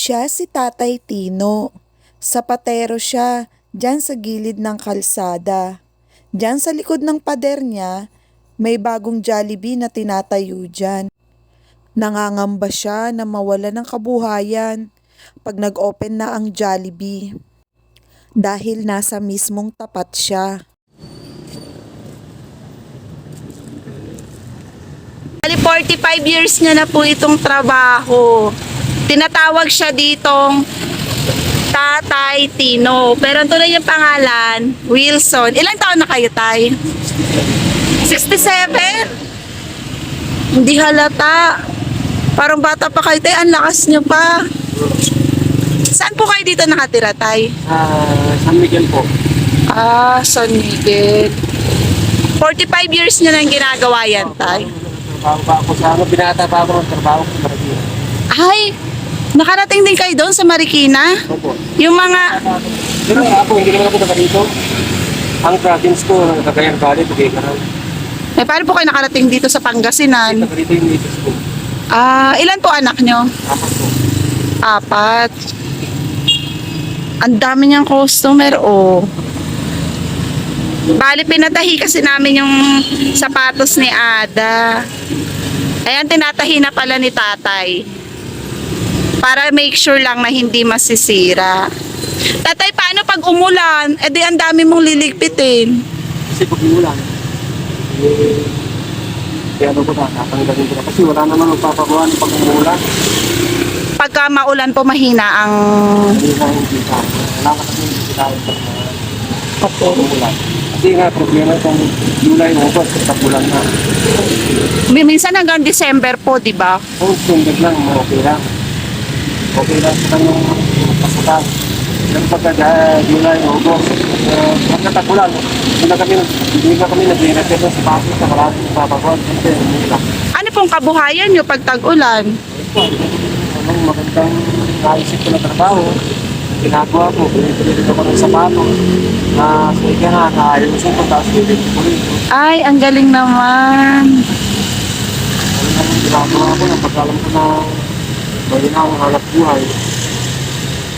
Siya si Tatay Tino. Sapatero siya, dyan sa gilid ng kalsada. Dyan sa likod ng pader niya, may bagong Jollibee na tinatayo dyan. Nangangamba siya na mawala ng kabuhayan pag nag-open na ang Jollibee. Dahil nasa mismong tapat siya. Bali, 45 years niya na po itong trabaho. Tinatawag siya ditong Tatay Tino. Pero ang tunay niyang pangalan, Wilson. Ilang taon na kayo, Tay? 67? Hindi halata. Parang bata pa kayo, Tay. Ang lakas niyo pa. Saan po kayo dito nakatira, Tay? San Miguel po. San Miguel. 45 years niya nang ginagawa yan, Tay. Trabaho pa ako sa binata pa ako ng trabaho sa Marikina. Ay, nakarating din kayo doon sa Marikina? Opo. Yung mga... Pero ako, hindi naman ako taga dito. Ang province ko, Cagayan Valley, Tuguegarao. paano po kayo nakarating dito sa Pangasinan? Taga dito yung misis ko. Ilan po anak nyo? Apat po. 4. Ang dami niyang customer, oh. Bali, pinatahi kasi namin yung sapatos ni Ada. Ayan, tinatahi na pala ni Tatay. Para make sure lang na hindi masisira. Tatay, paano pag umulan? Eh di ang dami mong liligpitin. Kasi pag umulan, kaya ano ko na, tatanggalin ko na. Kasi wala naman magpapagawa ng pag umulan. Pagka maulan po, mahina ang... Hindi na hindi tayo. Wala ka kasi hindi tayo pag umulan. Kasi nga, problema itong July, August, tapulan na. Minsan hanggang December po, di ba? Kung sundag lang, okay lang. Okay lang sa kanyang pasukan. Pero pagka July, August, pag natapulan, hindi na kami nag-reset ng sapatos sa maraming papagawa. Kasi hindi lang. Ano pong kabuhayan nyo pag tag-ulan? Anong magandang naisip ko na trabaho, ginagawa ko, pinipili ko ng sapatos na sige na, naayusin ko, tapos pinipili ko rin. Ay, ang galing naman. Ano naman ginagawa ko na pagkalam ko na bali na ang hanap buhay.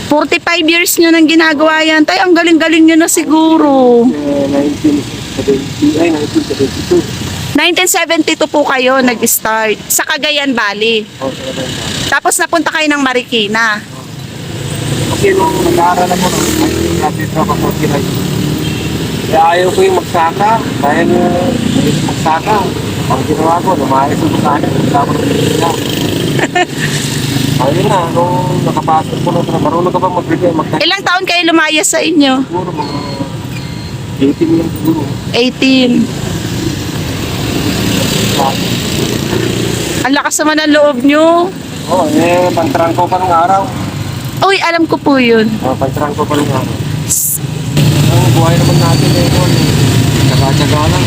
45 years nyo nang ginagawa yan. Tay, ang galing-galing nyo na siguro. 1972. 1972 po kayo nag-start sa Cagayan Valley. Okay, okay. Tapos napunta kayo ng Marikina. Kasi nung nag-aaral ako nung graduate ako sa Kinay, kaya ayaw ko yung magsaka. Dahil magsaka, ang ginawa ko, lumayas ako sa akin, nagkama ng Pilipinas. Ayun na, nung nakapasok ko na, marunong ka ba magbigay, Ilang taon kayo lumayas sa inyo? siguro mga 18 lang siguro. 18. Ang lakas naman ang loob nyo. Pantrang ko pa ng araw. Uy, alam ko po yun. Pantrang ko pa ng araw. Ang buhay naman natin ngayon, tsaga-tsaga lang.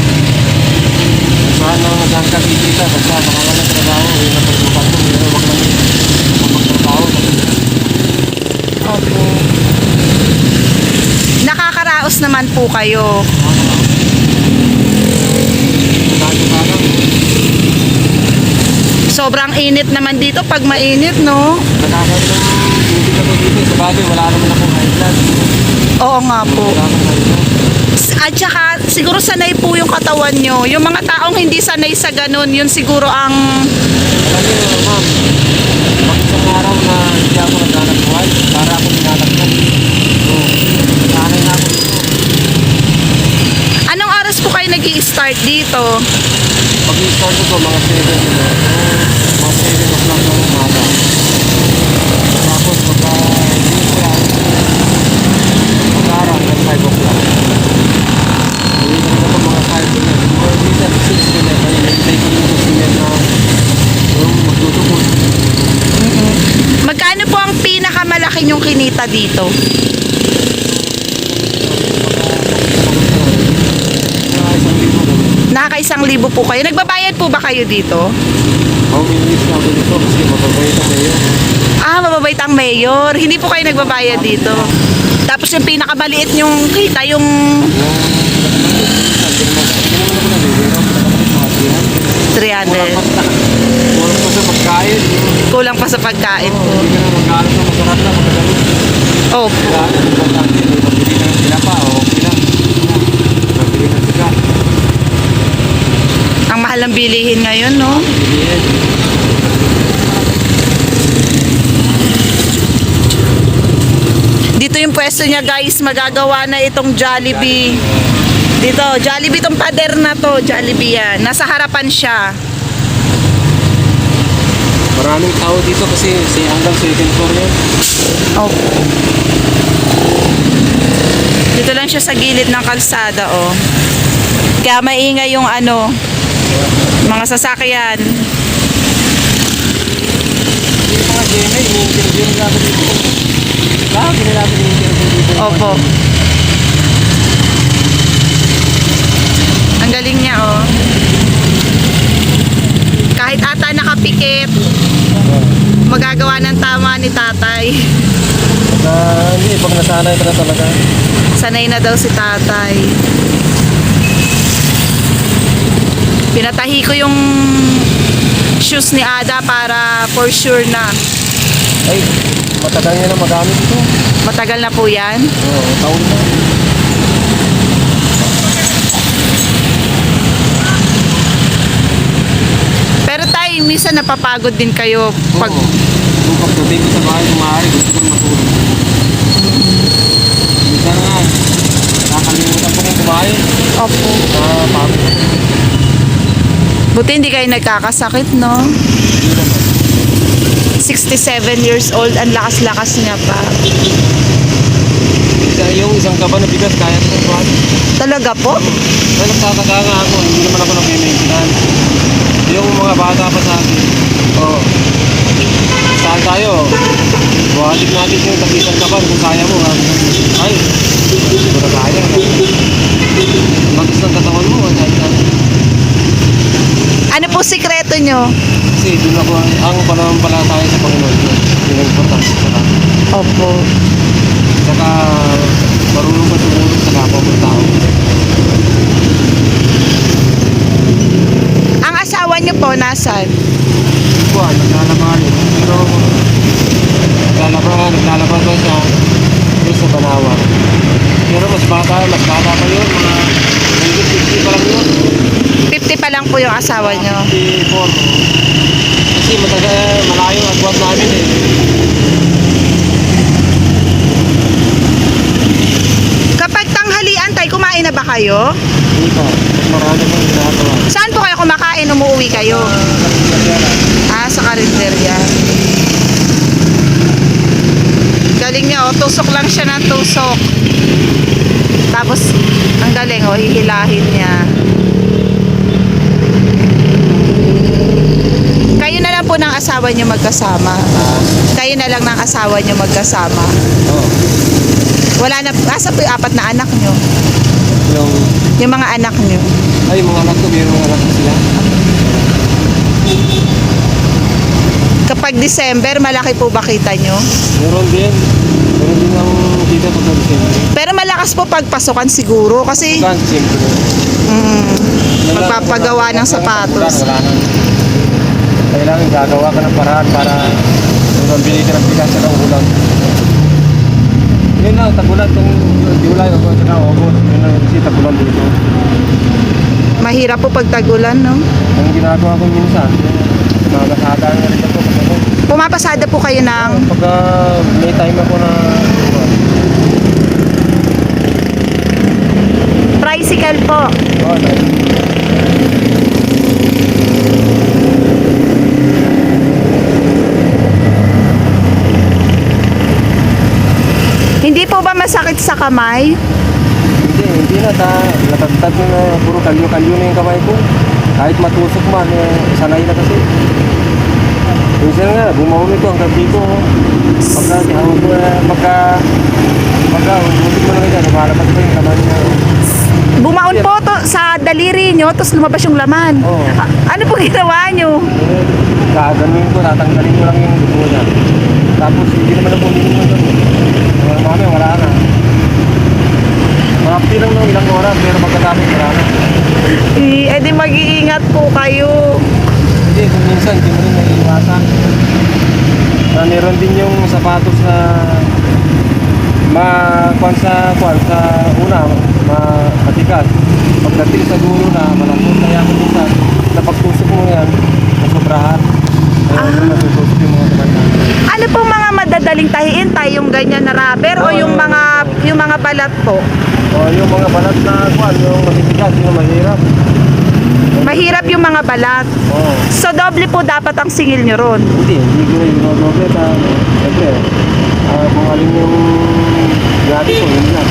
Saan na saan ka kikita, basta makawalan ng trabaho, yun ang pagbukas ko, yun ang wag lang magtrabaho. Opo. Nakakaraos naman po kayo. Tsaga-tsaga lang. Sobrang init naman dito pag mainit, no? Nakakain ng tubig ako dito, sa bagay, wala naman akong high blood. Oo nga po. Wala akong high blood. At saka, siguro sanay po yung katawan nyo. Yung mga taong hindi sanay sa ganun, yun siguro ang... Alam niyo, ma'am, pag isang araw na hindi ako naghanap buhay, para ako ninalagyan. So, sanay na ako dito. Anong oras po kayo nag-i-start dito? Pag i-start ko, mga 7 o'clock ng umaga. Tapos, pagka hindi ko yan, mag-aaral ng 5 o'clock. Hindi ko na ito mga 5 o'clock. Mga dito, 6 o'clock. Kaya nag-intay ko yung customer na yung magtutupos. Magkano po ang pinakamalaki nyong kinita dito? Nakaka-1,000 po kayo. Nagbabayad po ba kayo dito? Umiinis na ako dito kasi mababait ang mayor. Mababait ang mayor. Hindi po kayo nagbabayad dito. Tapos yung pinakamaliit yung kita, yung... Hindi naman ako nabibiro. 300. Puro pa sa pagkain. Kulang pa sa pagkain po. Hindi ka na mag-aaral sa masarap na magkagalit. Opo. Kailangan, importante, may mabili ng sila pa, okay lang. Mabili ng sila. Ang mahal ng bilihin ngayon, no? Bilihin. Dito yung pwesto niya, guys. Magagawa na itong Jollibee. Dito, Jollibee tong pader na to. Jollibee yan. Nasa harapan siya. Maraming tao dito kasi hanggang second floor yan. Opo. Dito lang siya sa gilid ng kalsada, oh. Kaya maingay yung ano, mga sasakyan. Yung mga GMA, ini-interview nila ako dito. Lagi nila ako ini-interview dito. Opo. Ang galing niya, oh. Kahit ata nakapikit, magagawa ng tama ni tatay. Hindi, pag nasanay ka na talaga. Sanay na daw si tatay. Pinatahi ko yung shoes ni Ada para for sure na. Ay, matagal niya na magamit ito. Matagal na po yan. Oo, taon na. Pero tay, minsan napapagod din kayo pag... Oo. Kung pagdating ko sa bahay, maaari, gusto ko matulog. Minsan nga, nakakalimutan ko rin kumain. Opo. Pagod. Buti hindi kayo nagkakasakit, no? 67 years old, ang lakas-lakas niya pa. Yung isang kaba na bigas, kaya ko na kumain. Talaga po? Kaya nagtataka nga ako, hindi naman ako nag-maintenance. Yung mga bata pa sa akin, saan tayo? Buhatin natin yung tapisan kaban kung kaya mo. Ay, hindi ko na kaya. Bagis ng katawan mo, Ano po sikreto nyo? kasi doon ako ang pananampalataya sa Panginoon. Yun ang importante sa akin. Opo. Saka marunong ka tumulong sa kapwa mo tao. Ang asawa nyo po, nasan? Buwan, naglalaban. Pero naglalaba ba siya doon sa Banawa. Pero mas bata pa yun. Mga 50 pa lang yun. 50 pa lang po yung asawa nyo. 54. Kasi malayo ang agwat namin eh. Kapag tanghalian tay, kumain na ba kayo? Hindi pa. Marami pang ginagawa. Saan po kayo kumakain? Umuwi kayo? Sa karinderya. Galing niya, oh. Tusok lang siya ng tusok. Tapos, ang galing, oh. Hihilahin niya. Kayo na lang po ng asawa niyo magkasama. Kayo na lang ng asawa niyo magkasama. Oo. Wala na, asa po yung 4 na anak niyo? Yung mga anak niyo. Ay, mga anak ko, mayroong mga anak ko sila. Kapag December, malaki po ba kita nyo? Meron din. Meron din ang kita pag December. Pero malakas po pagpasukan siguro kasi Kan, siyempre. magpapagawa ng sapatos. Wala na. Kailangan gagawa ka ng paraan para mabili ka ng bigas ng ulam. Yun lang, tagulan itong July o August. Yun lang kasi tagulan dito. Mahirap po pag tagulan, no? Ang ginagawa ko minsan, mamasada na rin ako. Pumapasada po kayo ng... Pag may time ako na Tricycle po. Hindi po ba masakit sa kamay? hindi na. Natagtag na puro kalyo-kalyo na yung kamay ko. Kahit matusok man, sanay na kasi. Minsan nga, bumawin ito hanggang dito. Pagka umulit mo na ganyan, lumalabas pa yung kamay niya. Bumaon po to sa daliri nyo, tapos lumabas yung laman. Oo. Ano po ginawa nyo? Gaganuin ko, tatanggalin ko lang yung dugo niya. Tapos hindi naman ako uminom na doon. Mami, wala na. Marapti lang ng ilang oras, pero pagkatapos wala na. Eh di mag-iingat po kayo. Hindi, hindi, kung minsan, hindi mo rin naiiwasan. Meron din yung sapatos na sa una, matigas. Pagdating sa dulo na, malambot. Kaya kung minsan, napagtusok mo yan, nasobrahan. Kaya nasutusok yung mga tumanda. Ano po mga madadaling tahiin tayo, yung ganyan na rubber o yung mga balat po? O yung mga balat na yung matitigas, yung mahirap. Mahirap yung mga balat. Oo. So doble po dapat ang singil nyo ron. Hindi ko rin ginodoble na, siyempre, kung alin yung gati ko, yun lang.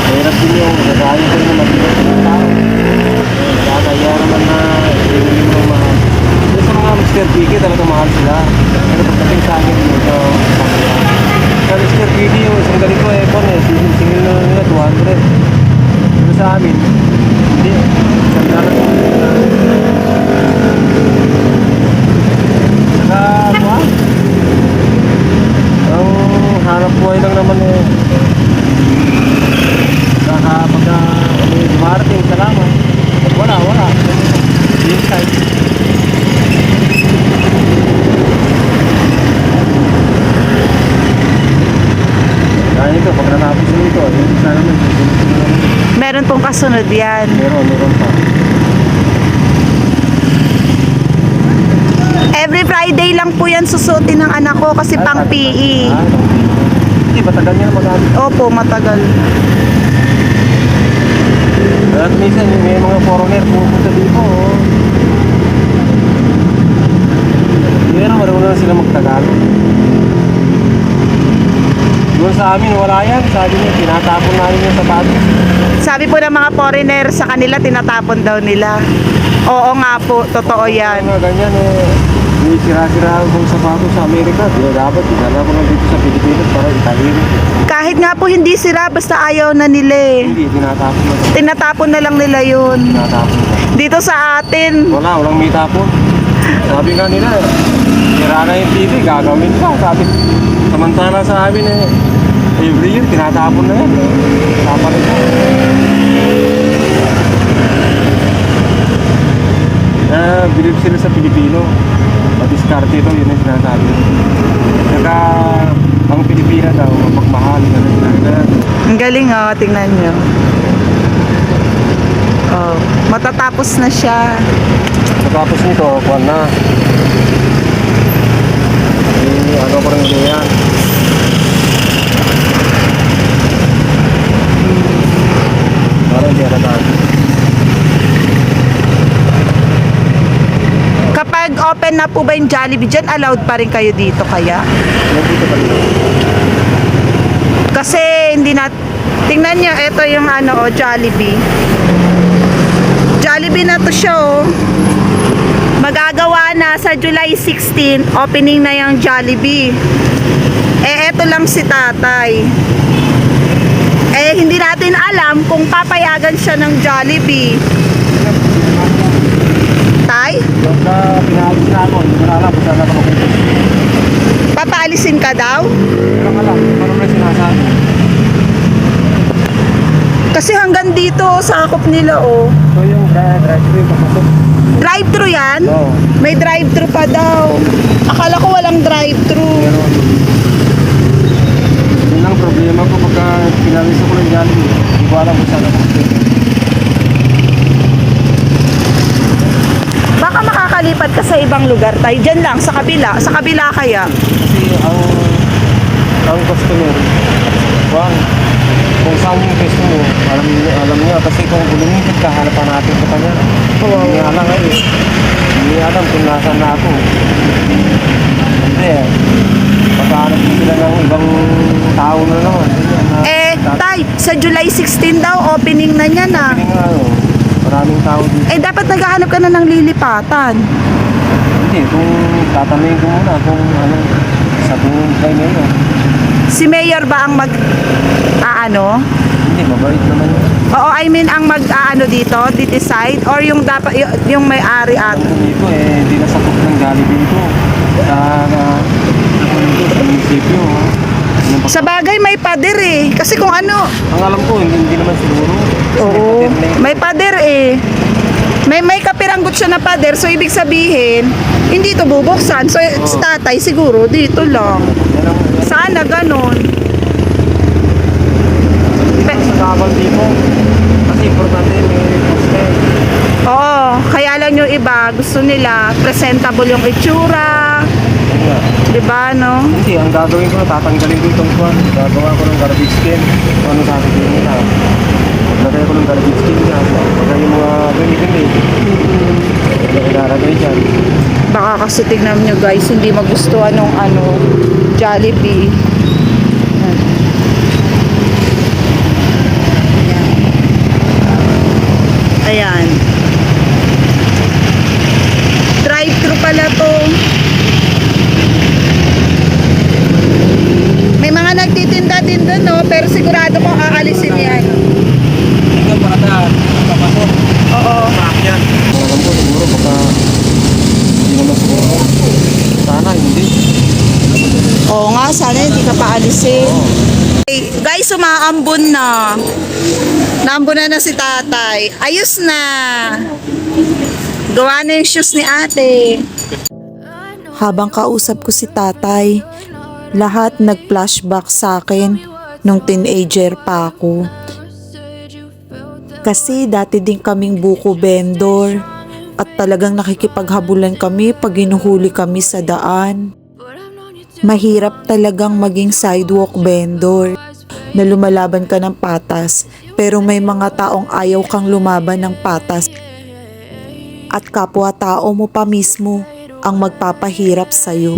Mahirap din yung nagaya ko yung matigas ng tao. Nakakaya naman na hindi mo mahal. Yung sa mga Mr. Piggy, talaga mahal sila. Pero pagdating sa akin, ito, sa Mr. Piggy, yung isang ganito aircon singil na nila 200. Pero sa amin, hindi. Isang dala ko. Saka, ang hanap buhay lang naman saka pagka dumarating sa lamang, wala. Inside. Kaya ito, pag natapos nito, sana naman, Meron pong kasunod yan. meron pa. Every Friday lang po yan susutin ng anak ko kasi pang PE. Hindi, matagal niya na magamit. Opo, matagal. At minsan, may mga foreigner pupunta dito. Pero marunong na sila magtagalog. Doon sa amin, wala yan. Sabi niya, tinatapon namin yung sapatos. Sabi po ng mga foreigner sa kanila, tinatapon daw nila. Oo nga po, totoo yan. Mga ganyan may sira-sira ang sapatos sa Amerika. Di dapat, dinala ko lang dito sa Pilipinas para itahirin. Kahit nga po hindi sira, basta ayaw na nila eh. Hindi, tinatapon na. Tinatapon na lang nila yun. Tinatapon na. Dito sa atin, Walang may tapon. Sabi nga nila, sira na yung TV, gagawin pa. Sabi, samantala sa amin every year, tinatapon na yan. Tapalit na. Bilib sila sa Pilipino. Madiskarte ito, yun yung sinasabi. Saka, ang Pilipina daw, mapagmahal. ang galing oh, tingnan nyo. Oh, matatapos na siya. Matapos nito, kuwan na. Ano ko rin yan. Parang hindi na tayo. Kapag open na po ba yung Jollibee dyan, allowed pa rin kayo dito kaya? Nandito pa rin. Kasi hindi na... Tingnan nyo, ito yung Jollibee. Jollibee na to siya oh. Magagawa na sa July 16, opening na yung Jollibee. Eto lang si tatay. Hindi natin alam kung papayagan siya ng Jollibee. Tay? Yung na pinahalis na ako, hindi ko na alam kung saan ako mapunta. Papaalisin ka daw? Hindi ko alam, paano na sinasabi. Kasi hanggang dito, sakop nila oh. So yung drive-thru yung papasok. Drive-thru yan? Oo. May drive-thru pa daw. Akala ko walang drive-thru. Pero, yun lang problema ko pagka pinalis ako ng Jollibee. Hindi ko alam kung saan ako mapunta. Baka makakalipat ka sa ibang lugar tayo. Diyan lang, sa kabila. Sa kabila kaya. Kasi ang customer, kung saan yung pwesto mo, alam niya. Kasi kung lumipit ka, hanapan natin sa kanya. Hindi niya alam Hindi niya alam kung nasaan na ako. Hindi Pagkahanap din sila ng ibang tao na naman. Tay, sa July 16 daw, opening na niya na. Hindi nga maraming tao dito. Dapat naghahanap ka na ng lilipatan. Hindi, kung tatanungin ko muna kung sa buong kay Mayor. Si Mayor ba ang Hindi, mabait naman yun. Oo, I mean, ang dito, decide or yung dapat, yung may-ari at. Ang dito hindi nasakop ng Jollibee dito. Sa munisipyo. Sa bagay, may pader eh. Kasi kung ano, Ang alam ko, hindi naman siguro. Kasi oo, may pader na yun. may pader eh. May kapiranggot siya na pader, so ibig sabihin, hindi to bubuksan. So si tatay siguro dito lang. Yan ang Sana ganon. sa kabal dito. Kasi importante may poste. Oo, kaya lang yung iba, gusto nila presentable yung itsura. Yan nga. Diba, no? Kasi ang gagawin ko, tatanggalin ko itong kwan. Gagawa ko ng garbage can. Kung ano sabi ko nila. Lagay ko ng garbage can niya. Pagka yung mga bini-bini. Ilalagay dyan. Baka kasi tignan nyo guys, hindi magustuhan ng Jollibee. Ayan. Drive-thru pala to. May mga nagtitinda-tinda no, pero sigurado mo aalisin yan. Ito para na papasok. Oo. Paak yan. Alam ko siguro baka hindi naman siguro. Sana hindi. Oo nga, sana hindi ka paalisin. Hey, guys, umaambon na. Naambon na si tatay. Ayos na. Gawa na yung shoes ni ate. Habang kausap ko si tatay, lahat nag-flashback sa akin nung teenager pa ako. Kasi dati din kaming buko vendor at talagang nakikipaghabulan kami pag hinuhuli kami sa daan. Mahirap talagang maging sidewalk vendor na lumalaban ka ng patas pero may mga taong ayaw kang lumaban ng patas at kapwa-tao mo pa mismo ang magpapahirap sa'yo.